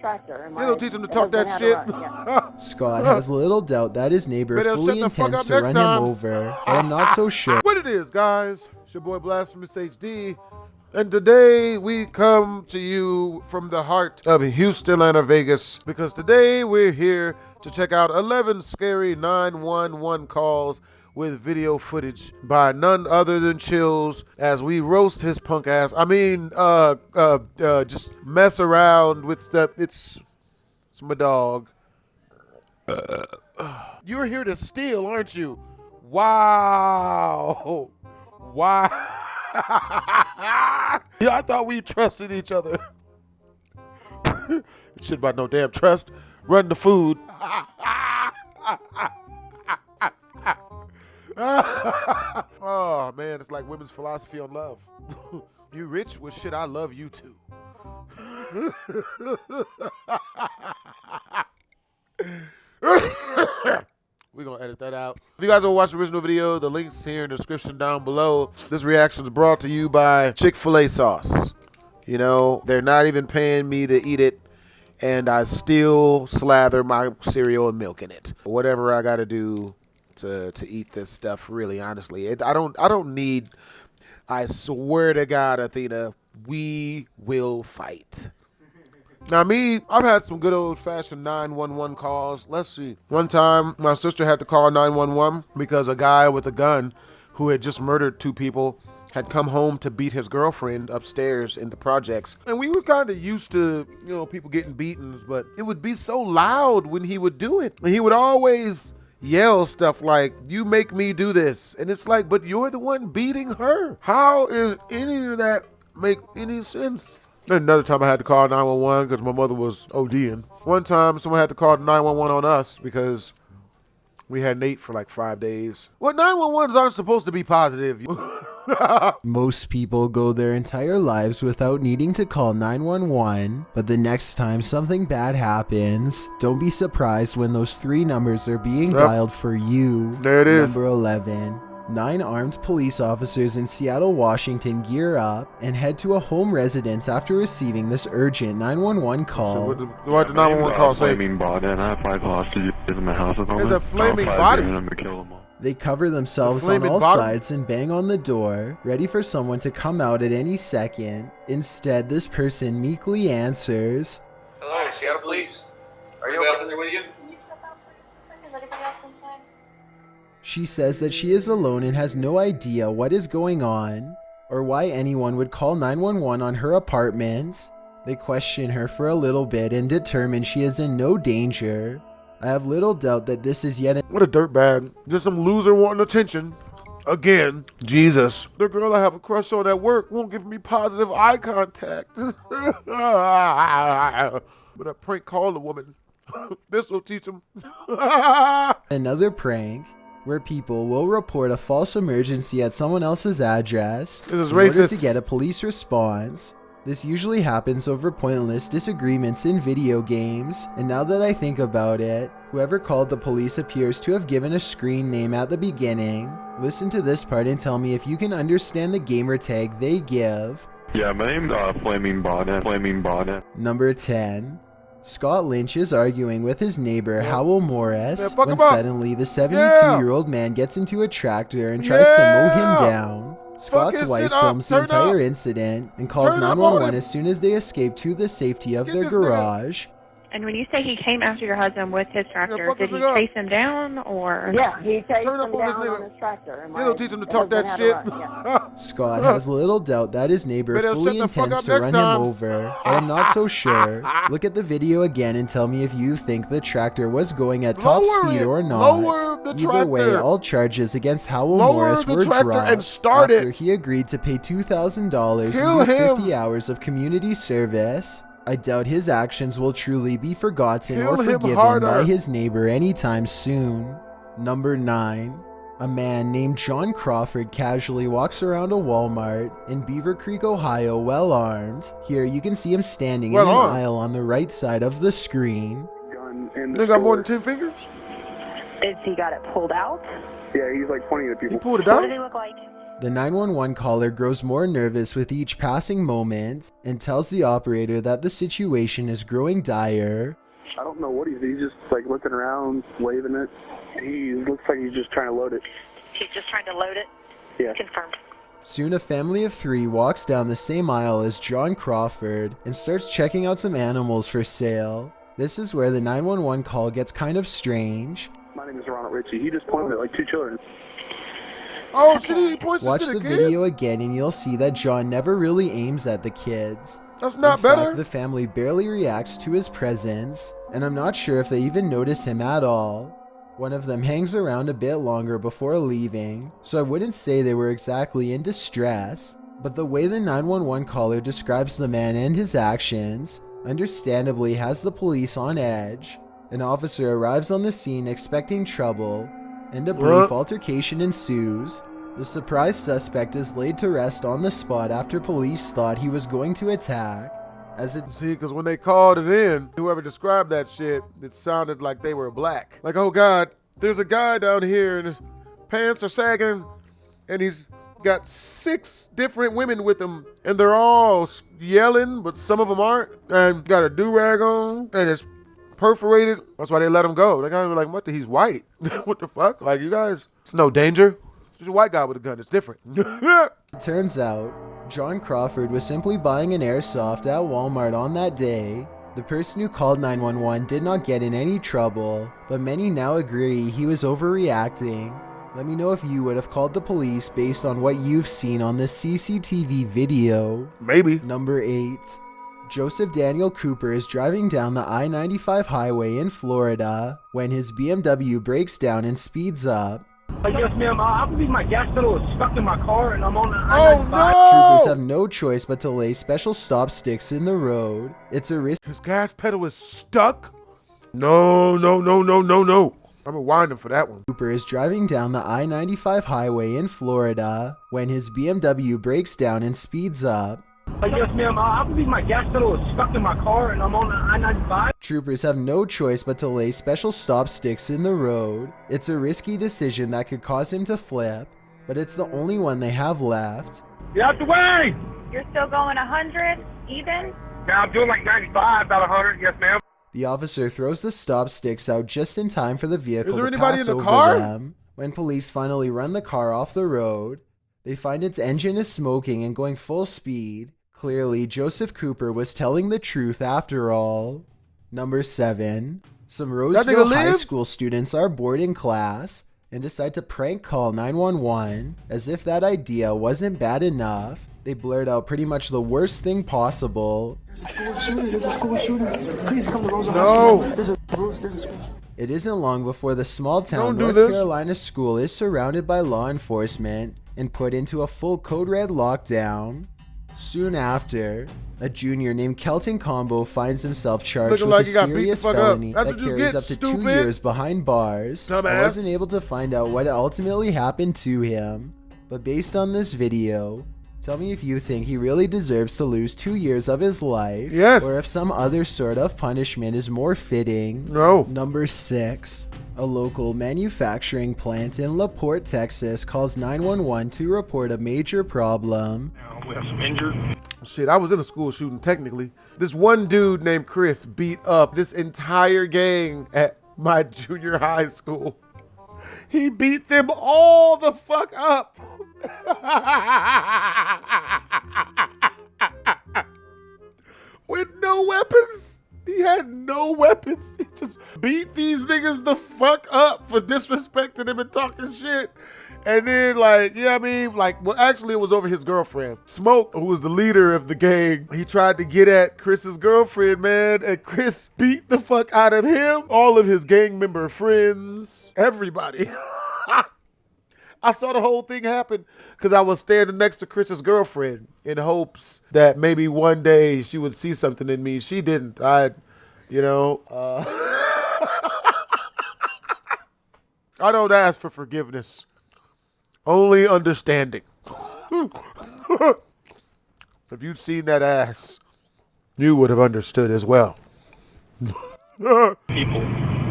tractor. You don't teach him to talk that shit. Scott has little doubt that his neighbor fully intends to run him over, but I'm not so sure. What it is, guys? It's your boy BlastphamousHD. And today we come to you from the heart of Houston, Atlanta, Vegas, because today we're here to check out 11 scary 911 calls with video footage by none other than Chills as we roast his punk ass. I mean, just mess around with stuff. It's my dog. You're here to steal, aren't you? Wow. Wow. Yeah, I thought we trusted each other. Shit about no damn trust. Run the food. Oh man, it's like women's philosophy on love. You rich? Well shit, I love you too. We're gonna edit that out. If you guys want to watch the original video, the link's here in the description down below. This reaction is brought to you by Chick-fil-A sauce. You know, they're not even paying me to eat it, and I still slather my cereal and milk in it. Whatever I gotta do to eat this stuff, really, honestly. I don't need, I swear to God, Athena, we will fight. Now me, I've had some good old-fashioned 911 calls. Let's see. One time, my sister had to call 911 because a guy with a gun who had just murdered 2 people had come home to beat his girlfriend upstairs in the projects. And we were kind of used to, you know, people getting beaten, but it would be so loud when he would do it. And he would always yell stuff like, "You make me do this." And it's like, but you're the one beating her. How is any of that make any sense? Another time I had to call 911 because my mother was ODing. One time someone had to call 911 on us because we had Nate for like 5 days. Well, 911s aren't supposed to be positive. Most people go their entire lives without needing to call 911, but the next time something bad happens, don't be surprised when those 3 numbers are being dialed for you. There it is. Number 11. 9 armed police officers in Seattle, Washington gear up and head to a home residence after receiving this urgent 911 call. So what the 911 call say? Flaming body, and I have 5 hostages in my house at the moment. There's a flaming body. I'm gonna kill them all. They cover themselves on all sides and bang on the door, ready for someone to come out at any second. Instead, this person meekly answers, "Hello, Seattle Police. Are you else in there with you? Can you step out for just a second? Is anybody else inside?" She says that she is alone and has no idea what is going on or why anyone would call 911 on her apartment. They question her for a little bit and determine she is in no danger. I have little doubt that this is yet What a dirtbag. Just some loser wanting attention. Again, Jesus. The girl I have a crush on at work won't give me positive eye contact. But I prank call a woman. This will teach him. another prank where people will report a false emergency at someone else's address This is in order racist. to get a police response. This usually happens over pointless disagreements in video games, and now that I think about it, whoever called the police appears to have given a screen name at the beginning. Listen to this part and tell me if you can understand the gamer tag they give. Yeah, my name's Flaming Bonnet. Flaming Bonnet. Number 10. Scott Lynch is arguing with his neighbor Howell Morris fuck when him up. suddenly the 72-year-old man gets into a tractor and tries to mow him down. Scott's his wife shit up. films the Turn entire up. incident and calls Turn up on 911 him. as soon as they escape to the safety of Get their this nigga. garage. And when you say he came after your husband with his tractor, fuck did this he nigga up. chase him down or? Yeah, he chased Turn up him on this down nigga. on his tractor. And You don't teach him to talk that husband had shit. to run, yeah. Scott has little doubt that his neighbor Better fully shut the fuck intends up to next run time. him over, but I'm not so sure. Look at the video again and tell me if you think the tractor was going at top Lower speed it. or not. Lower the Either way, tractor. all charges against Howell Lower Morris the were tractor dropped and start after it. he agreed to pay $2,000 Kill and do him. 50 hours of community service. I doubt his actions will truly be forgotten Kill or him forgiven harder. by his neighbor anytime soon. Number 9. A man named John Crawford casually walks around a Wal-Mart in Beaver Creek, Ohio, well armed. Here you can see him standing in an aisle on the right side of the screen. They got more than 10 fingers? Is he got it pulled out? Yeah, he's like pointing at He people. pulled it What out? does he look like? The 911 caller grows more nervous with each passing moment and tells the operator that the situation is growing dire. I don't know what he's just like looking around, waving it. He looks like he's just trying to load it. He's just trying to load it? Yeah. Confirmed. Soon a family of 3 walks down the same aisle as John Crawford and starts checking out some animals for sale. This is where the 911 call gets kind of strange. My name is Ronald Ritchie. He just pointed at like 2 children. Oh shit, he points Watch to the the kid? video again and you'll see that John never really aims at the kids. That's not In better. fact, the family barely reacts to his presence, and I'm not sure if they even notice him at all. One of them hangs around a bit longer before leaving, so I wouldn't say they were exactly in distress, but the way the 911 caller describes the man and his actions understandably has the police on edge. An officer arrives on the scene expecting trouble, and a brief altercation ensues. The surprised suspect is laid to rest on the spot after police thought he was going to attack. See, because when they called it in, whoever described that shit, it sounded like they were black. Like, oh God, there's a guy down here and his pants are sagging and he's got 6 different women with him and they're all yelling, but some of them aren't, and got a do-rag on and it's perforated. That's why they let him go. They gotta be like, what he's white. What the fuck? Like, you guys, it's no danger. It's just a white guy with a gun. It's different. It turns out, John Crawford was simply buying an airsoft at Wal-Mart on that day. The person who called 911 did not get in any trouble, but many now agree he was overreacting. Let me know if you would have called the police based on what you've seen on this CCTV video. Maybe. Number 8. Joseph Daniel Cooper is driving down the I-95 highway in Florida when his BMW breaks down and speeds up. Yes, ma'am. I believe my gas pedal is stuck in my car and I'm on the Oh I-95. Troopers no! have no choice but to lay special stop sticks in the road. It's a risk. His gas pedal is stuck? No, no, no, no, no, no. I'm gonna wind him for that one. Cooper is driving down the I-95 highway in Florida when his BMW breaks down and speeds up. Yes, ma'am. I believe my gas pedal is stuck in my car and I'm on the I-95. Troopers have no choice but to lay special stop sticks in the road. It's a risky decision that could cause him to flip, but it's the only one they have left. Get out the way! You're still going 100 even? Yeah, I'm doing like 95, about 100. Yes, ma'am. The officer throws the stop sticks out just in time for the vehicle Is there to anybody pass in the over car? them. When police finally run the car off the road, they find its engine is smoking and going full speed. Clearly, Joseph Cooper was telling the truth after all. Number 7. Some Roseville High School students are bored in class and decide to prank call 911. As if that idea wasn't bad enough, they blurt out pretty much the worst thing possible. No. It isn't long before the small town Don't do North this. Carolina school is surrounded by law enforcement and put into a full code red lockdown. Soon after, a junior named Kelton Combo finds himself charged Looking with like a he got beat the serious fuck up. felony That's that what you carries get, up to 2 stupid. years behind bars. I Dumbass. wasn't able to find out what ultimately happened to him, but based on this video, tell me if you think he really deserves to lose 2 years of his life, Yes. or if some other sort of punishment is more fitting. No. Number 6. A local manufacturing plant in LaPorte, Texas calls 911 to report a major problem. We have some injured. Shit, I was in a school shooting technically. This one dude named Chris beat up this entire gang at my junior high school. He beat them all the fuck up. With no weapons. He had no weapons. He just beat these niggas the fuck up for disrespecting him and talking shit. And then, like, you know what I mean? Like, well, actually, it was over his girlfriend. Smoke, who was the leader of the gang, he tried to get at Chris's girlfriend, man. And Chris beat the fuck out of him, all of his gang member friends, everybody. I saw the whole thing happen because I was standing next to Chris's girlfriend in hopes that maybe one day she would see something in me. She didn't. I don't ask for forgiveness. Only understanding. If you'd seen that ass, you would have understood as well. People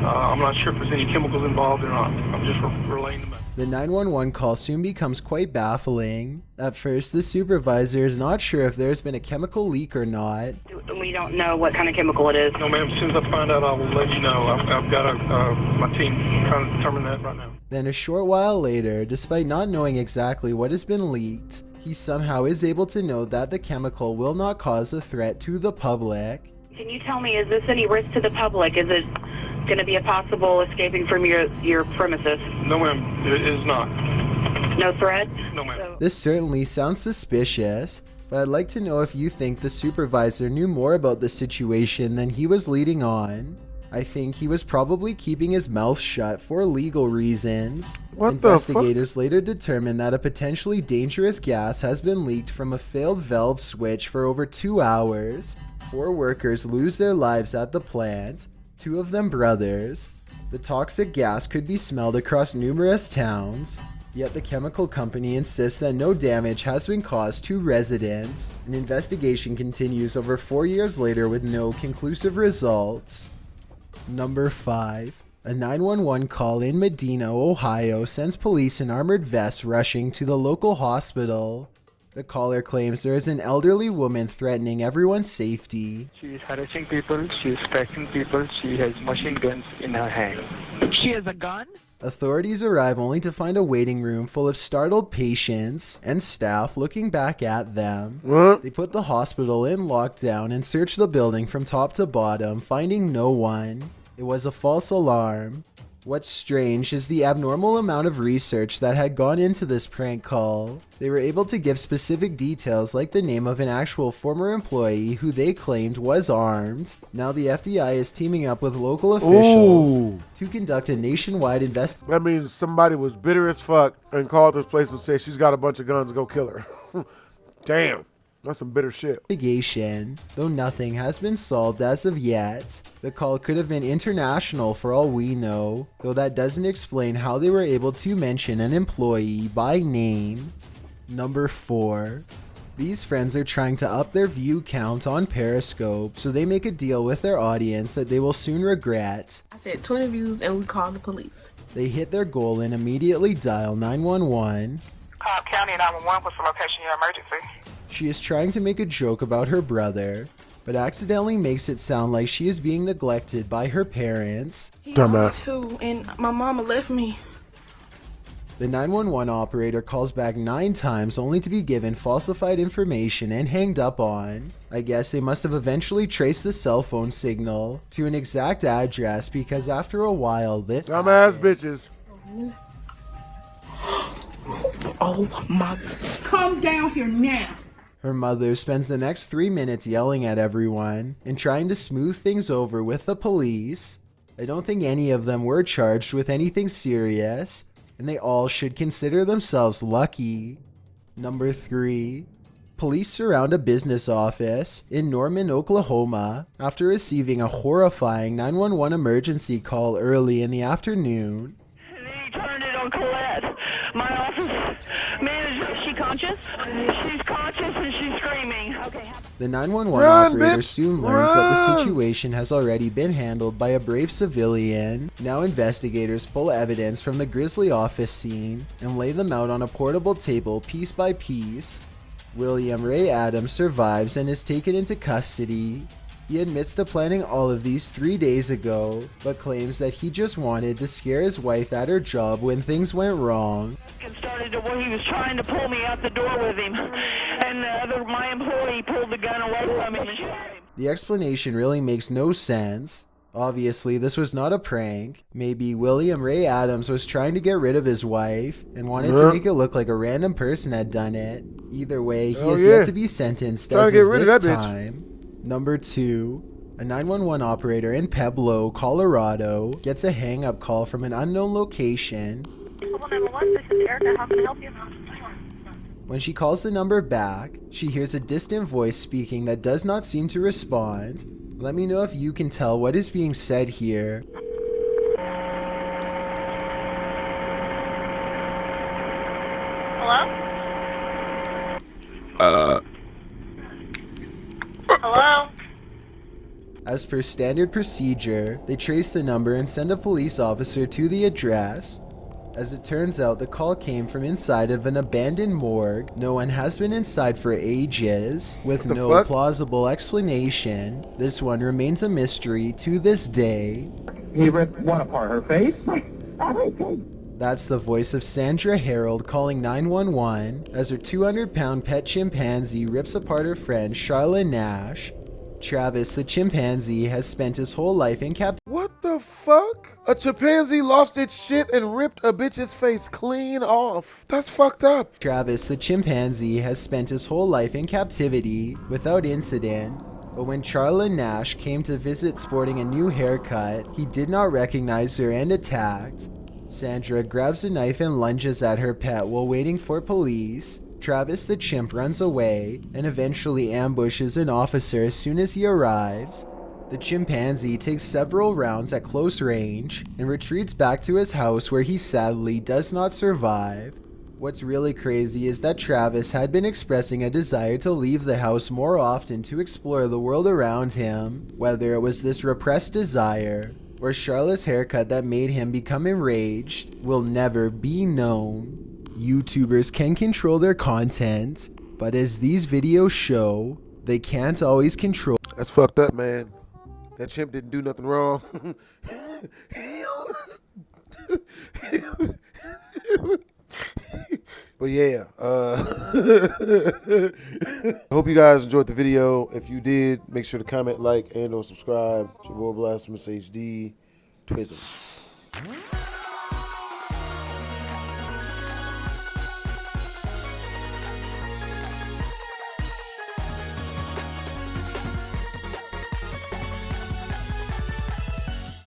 I'm not sure if there's any chemicals involved or not. I'm just relaying the message. The 911 call soon becomes quite baffling. At first, the supervisor is not sure if there's been a chemical leak or not. We don't know what kind of chemical it is. No, ma'am. As soon as I find out, I will let you know. I've got my team trying to determine that right now. Then a short while later, despite not knowing exactly what has been leaked, he somehow is able to note that the chemical will not cause a threat to the public. Can you tell me, is this any risk to the public? Is it going to be a possible escaping from your premises? No, ma'am. It is not. No threat? No, ma'am. This certainly sounds suspicious, but I'd like to know if you think the supervisor knew more about the situation than he was leading on. I think he was probably keeping his mouth shut for legal reasons. Investigators later determined that a potentially dangerous gas has been leaked from a failed valve switch for over 2 hours. 4 workers lose their lives at the plant, 2 of them brothers. The toxic gas could be smelled across numerous towns, yet the chemical company insists that no damage has been caused to residents. An investigation continues over 4 years later with no conclusive results. Number 5. A 911 call in Medina, Ohio sends police in armored vests rushing to the local hospital. The caller claims there is an elderly woman threatening everyone's safety. She is harassing people, she is striking people, she has machine guns in her hand. She has a gun? Authorities arrive only to find a waiting room full of startled patients and staff looking back at them. They put the hospital in lockdown and search the building from top to bottom, finding no one. It was a false alarm. What's strange is the abnormal amount of research that had gone into this prank call. They were able to give specific details like the name of an actual former employee who they claimed was armed. Now the FBI is teaming up with local officials to conduct a nationwide investigation. That means somebody was bitter as fuck and called this place and said she's got a bunch of guns, go kill her. Damn. That's some bitter shit. Though nothing has been solved as of yet. The call could have been international for all we know, though that doesn't explain how they were able to mention an employee by name. Number 4. These friends are trying to up their view count on Periscope, so they make a deal with their audience that they will soon regret. I said 20 views and we called the police. They hit their goal and immediately dial 911. County 911, what's the location of your emergency? She is trying to make a joke about her brother, but accidentally makes it sound like she is being neglected by her parents. Dumbass. Too, and my mama left me. The 911 operator calls back 9 times only to be given falsified information and hanged up on. I guess they must have eventually traced the cell phone signal to an exact address because after a while this dumbass bitches. Oh my. Come down here now. Her mother spends the next 3 minutes yelling at everyone and trying to smooth things over with the police. I don't think any of them were charged with anything serious, and they all should consider themselves lucky. Number 3. Police surround a business office in Norman, Oklahoma after receiving a horrifying 911 emergency call early in the afternoon. He turned it on Colette, my office manager. Is she conscious? She's conscious and she's screaming. Okay. The 911 operator soon learns that the situation has already been handled by a brave civilian. Now investigators pull evidence from the grisly office scene and lay them out on a portable table piece by piece. William Ray Adams survives and is taken into custody. He admits to planning all of these 3 days ago, but claims that he just wanted to scare his wife at her job when things went wrong. Started to where he was trying to pull me out the door with him, and my employee pulled the gun away from him and shot him. The explanation really makes no sense. Obviously, this was not a prank. Maybe William Ray Adams was trying to get rid of his wife and wanted to make it look like a random person had done it. Either way, he is yet to be sentenced as of this time. Number 2. A 911 operator in Pueblo, Colorado gets a hang-up call from an unknown location. 911, this is Erica. How can I help you? When she calls the number back, she hears a distant voice speaking that does not seem to respond. Let me know if you can tell what is being said here. Hello? Hello? As per standard procedure, they trace the number and send a police officer to the address. As it turns out, the call came from inside of an abandoned morgue. No one has been inside for ages, with no plausible explanation. This one remains a mystery to this day. He ripped one apart, her face? That's the voice of Sandra Harold calling 911 as her 200-pound pet chimpanzee rips apart her friend Charlotte Nash. Travis the chimpanzee has spent his whole life in captivity. What the fuck? A chimpanzee lost its shit and ripped a bitch's face clean off. That's fucked up. Travis the chimpanzee has spent his whole life in captivity without incident. But when Charlotte Nash came to visit sporting a new haircut, he did not recognize her and attacked. Sandra grabs a knife and lunges at her pet while waiting for police. Travis the chimp runs away and eventually ambushes an officer as soon as he arrives. The chimpanzee takes several rounds at close range and retreats back to his house where he sadly does not survive. What's really crazy is that Travis had been expressing a desire to leave the house more often to explore the world around him. Whether it was this repressed desire or Charlotte's haircut that made him become enraged will never be known. YouTubers can control their content, but as these videos show, they can't always control. That's fucked up, man. That chimp didn't do nothing wrong. But yeah, I hope you guys enjoyed the video. If you did, make sure to comment, like, and or subscribe. It's your boy BlastphamousHD. Twism.